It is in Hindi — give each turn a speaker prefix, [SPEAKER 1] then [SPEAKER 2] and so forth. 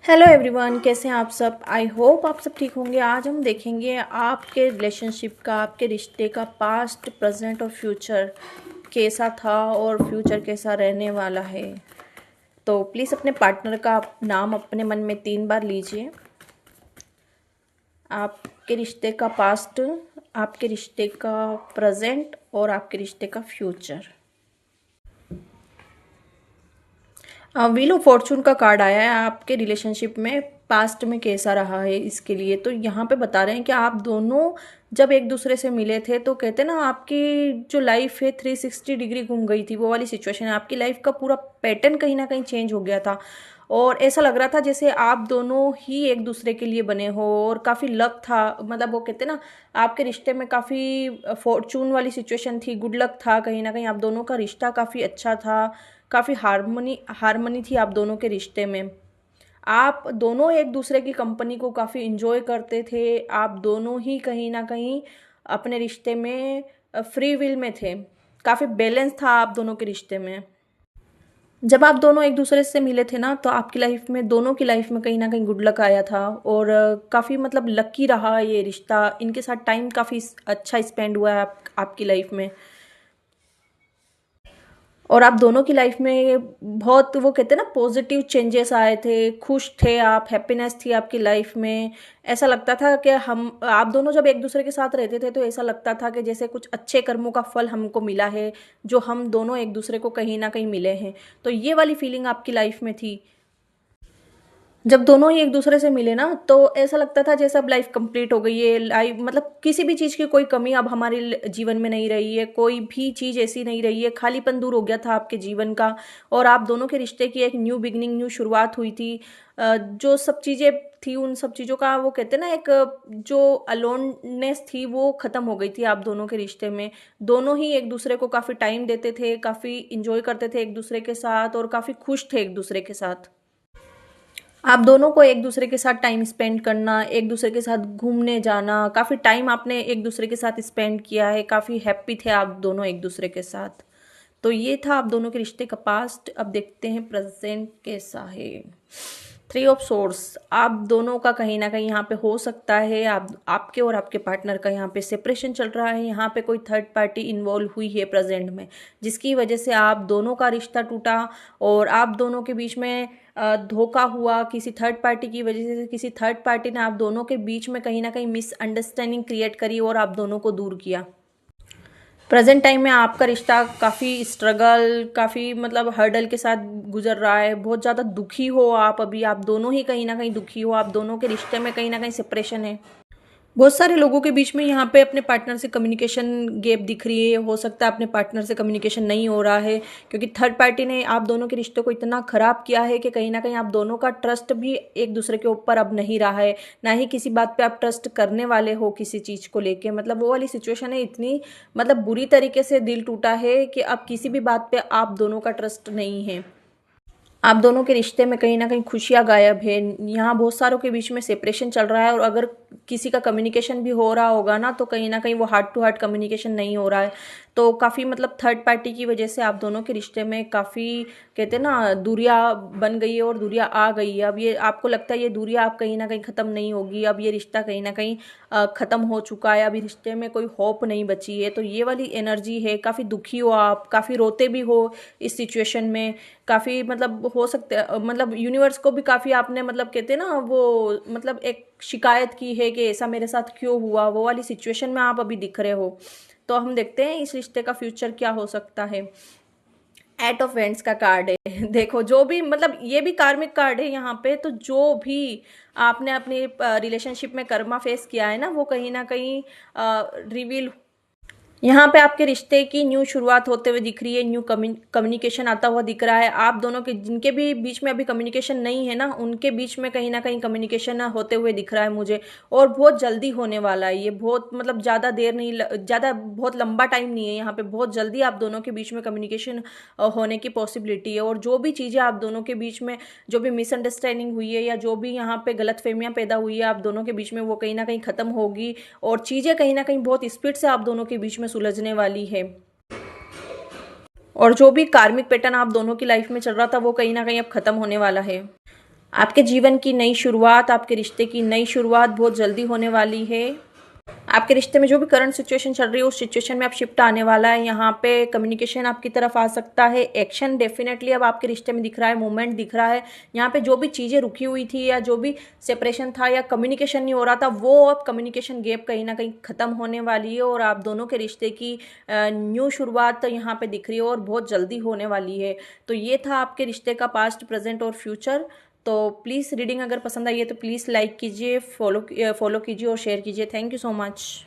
[SPEAKER 1] हेलो एवरीवन, कैसे हैं आप सब। आई होप आप सब ठीक होंगे। आज हम देखेंगे आपके रिलेशनशिप का, आपके रिश्ते का पास्ट, प्रेजेंट और फ्यूचर कैसा था और फ्यूचर कैसा रहने वाला है। तो प्लीज़ अपने पार्टनर का नाम अपने मन में 3 बार लीजिए। आपके रिश्ते का पास्ट, आपके रिश्ते का प्रेजेंट और आपके रिश्ते का फ्यूचर। व्हील ऑफ फॉर्चून का कार्ड आया है। आपके रिलेशनशिप में पास्ट में कैसा रहा है इसके लिए तो यहाँ पे बता रहे हैं कि आप दोनों जब एक दूसरे से मिले थे तो कहते हैं ना, आपकी जो लाइफ है 360 डिग्री घूम गई थी। वो वाली सिचुएशन है। आपकी लाइफ का पूरा पैटर्न कहीं ना कहीं चेंज हो गया था और ऐसा लग रहा था जैसे आप दोनों ही एक दूसरे के लिए बने हो और काफ़ी लक था। मतलब वो कहते हैं ना, आपके रिश्ते में काफ़ी फॉर्चून वाली सिचुएशन थी, गुड लक था। कहीं ना कहीं आप दोनों का रिश्ता काफ़ी अच्छा था, काफ़ी हारमोनी हारमोनी थी आप दोनों के रिश्ते में। आप दोनों एक दूसरे की कंपनी को काफ़ी इंजॉय करते थे। आप दोनों ही कहीं ना कहीं अपने रिश्ते में फ्री विल में थे। काफ़ी बैलेंस था आप दोनों के रिश्ते में। जब आप दोनों एक दूसरे से मिले थे ना, तो आपकी लाइफ में, दोनों की लाइफ में कहीं ना कहीं गुड लक आया था और काफ़ी मतलब लकी रहा ये रिश्ता। इनके साथ टाइम काफ़ी अच्छा स्पेंड हुआ है आपकी लाइफ में। और आप दोनों की लाइफ में बहुत, वो कहते हैं ना, पॉजिटिव चेंजेस आए थे। खुश थे आप, हैप्पीनेस थी आपकी लाइफ में। ऐसा लगता था कि हम आप दोनों जब एक दूसरे के साथ रहते थे तो ऐसा लगता था कि जैसे कुछ अच्छे कर्मों का फल हमको मिला है, जो हम दोनों एक दूसरे को कहीं ना कहीं मिले हैं। तो ये वाली फीलिंग आपकी लाइफ में थी। जब दोनों ही एक दूसरे से मिले ना, तो ऐसा लगता था जैसे अब लाइफ कंप्लीट हो गई है। लाइफ मतलब किसी भी चीज़ की कोई कमी अब हमारे जीवन में नहीं रही है। कोई भी चीज़ ऐसी नहीं रही है। खालीपन दूर हो गया था आपके जीवन का और आप दोनों के रिश्ते की एक न्यू बिगनिंग, न्यू शुरुआत हुई थी। जो सब चीज़ें थी, उन सब चीज़ों का, वो कहते हैं ना, एक जो अलोननेस थी वो ख़त्म हो गई थी आप दोनों के रिश्ते में। दोनों ही एक दूसरे को काफ़ी टाइम देते थे, काफ़ी इंजॉय करते थे एक दूसरे के साथ और काफ़ी खुश थे एक दूसरे के साथ। आप दोनों को एक दूसरे के साथ टाइम स्पेंड करना, एक दूसरे के साथ घूमने जाना, काफ़ी टाइम आपने एक दूसरे के साथ स्पेंड किया है। काफ़ी हैप्पी थे आप दोनों एक दूसरे के साथ। तो ये था आप दोनों के रिश्ते का पास्ट। अब देखते हैं प्रेजेंट कैसा है। 3 ऑफ सोर्स, आप दोनों का कहीं ना कहीं यहाँ पे हो सकता है, आपके और आपके पार्टनर का यहाँ पे सेपरेशन चल रहा है। यहाँ पे कोई थर्ड पार्टी इन्वॉल्व हुई है प्रेजेंट में, जिसकी वजह से आप दोनों का रिश्ता टूटा और आप दोनों के बीच में धोखा हुआ किसी थर्ड पार्टी की वजह से। किसी थर्ड पार्टी ने आप दोनों के बीच में कहीं ना कहीं मिसअंडरस्टैंडिंग क्रिएट करी और आप दोनों को दूर किया। प्रेजेंट टाइम में आपका रिश्ता काफ़ी स्ट्रगल, काफ़ी मतलब हर्डल के साथ गुजर रहा है। बहुत ज़्यादा दुखी हो आप अभी, आप दोनों ही कहीं ना कहीं दुखी हो। आप दोनों के रिश्ते में कहीं ना कहीं सेपरेशन है। बहुत सारे लोगों के बीच में यहाँ पे अपने पार्टनर से कम्युनिकेशन गैप दिख रही है। हो सकता है अपने पार्टनर से कम्युनिकेशन नहीं हो रहा है क्योंकि थर्ड पार्टी ने आप दोनों के रिश्ते को इतना ख़राब किया है कि कहीं ना कहीं आप दोनों का ट्रस्ट भी एक दूसरे के ऊपर अब नहीं रहा है। ना ही किसी बात पे आप ट्रस्ट करने वाले हो किसी चीज़ को लेके। मतलब वो वाली सिचुएशन है, इतनी मतलब बुरी तरीके से दिल टूटा है कि अब किसी भी बात पे आप दोनों का ट्रस्ट नहीं है। आप दोनों के रिश्ते में कहीं ना कहीं खुशियाँ गायब है। यहाँ बहुत सारों के बीच में सेपरेशन चल रहा है और अगर किसी का कम्युनिकेशन भी हो रहा होगा ना, तो कहीं ना कहीं वो हार्ट टू हार्ट कम्युनिकेशन नहीं हो रहा है। तो काफ़ी मतलब थर्ड पार्टी की वजह से आप दोनों के रिश्ते में काफ़ी, कहते हैं ना, दूरियाँ बन गई है और दूरियाँ आ गई है। अब ये आपको लगता है ये दूरियाँ आप कहीं ना कहीं ख़त्म नहीं होगी। अब ये रिश्ता कहीं ना कहीं ख़त्म हो चुका है। अभी रिश्ते में कोई होप नहीं बची है। तो ये वाली एनर्जी है। काफ़ी दुखी हो आप, काफ़ी रोते भी हो इस सिचुएशन में। काफ़ी मतलब हो सकता है, मतलब यूनिवर्स को भी काफ़ी आपने, मतलब कहते हैं ना, वो मतलब एक शिकायत की है कि ऐसा मेरे साथ क्यों हुआ। वो वाली सिचुएशन में आप अभी दिख रहे हो। तो हम देखते हैं इस रिश्ते का फ्यूचर क्या हो सकता है। एट ऑफ वेंट्स का कार्ड है। देखो, जो भी मतलब ये भी कार्मिक कार्ड है यहाँ पे। तो जो भी आपने अपने रिलेशनशिप में कर्मा फेस किया है ना, वो कहीं ना कहीं रिवील, यहाँ पे आपके रिश्ते की न्यू शुरुआत होते हुए दिख रही है। न्यू कम्युनिकेशन आता हुआ दिख रहा है। आप दोनों के, जिनके भी बीच में अभी कम्युनिकेशन नहीं है ना, उनके बीच में कहीं ना कहीं कम्युनिकेशन होते हुए दिख रहा है मुझे। और बहुत जल्दी होने वाला है ये। बहुत मतलब ज़्यादा देर नहीं, ज़्यादा बहुत लंबा टाइम नहीं है यहाँ पे। बहुत जल्दी आप दोनों के बीच में कम्युनिकेशन होने की पॉसिबिलिटी है। और जो भी चीज़ें आप दोनों के बीच में, जो भी मिसअंडरस्टैंडिंग हुई है या जो भी यहाँ पे गलतफहमियां पैदा हुई है आप दोनों के बीच में, वो कहीं ना कहीं ख़त्म होगी और चीज़ें कहीं ना कहीं बहुत स्पीड से आप दोनों के बीच में सुलझने वाली है। और जो भी कार्मिक पैटर्न आप दोनों की लाइफ में चल रहा था, वो कहीं ना कहीं अब खत्म होने वाला है। आपके जीवन की नई शुरुआत, आपके रिश्ते की नई शुरुआत बहुत जल्दी होने वाली है। आपके रिश्ते में जो भी करंट सिचुएशन चल रही है, उस सिचुएशन में अब शिफ्ट आने वाला है। यहाँ पे कम्युनिकेशन आपकी तरफ आ सकता है, एक्शन डेफिनेटली अब आपके रिश्ते में दिख रहा है, मूवमेंट दिख रहा है। यहाँ पे जो भी चीज़ें रुकी हुई थी या जो भी सेपरेशन था या कम्युनिकेशन नहीं हो रहा था, वो अब कम्युनिकेशन गैप कहीं ना कहीं ख़त्म होने वाली है और आप दोनों के रिश्ते की न्यू शुरुआत यहाँ पे दिख रही है और बहुत जल्दी होने वाली है। तो ये था आपके रिश्ते का पास्ट, प्रेजेंट और फ्यूचर। तो प्लीज़ रीडिंग अगर पसंद आई है तो प्लीज़ लाइक कीजिए, फॉलो कीजिए और शेयर कीजिए। Thank you so much.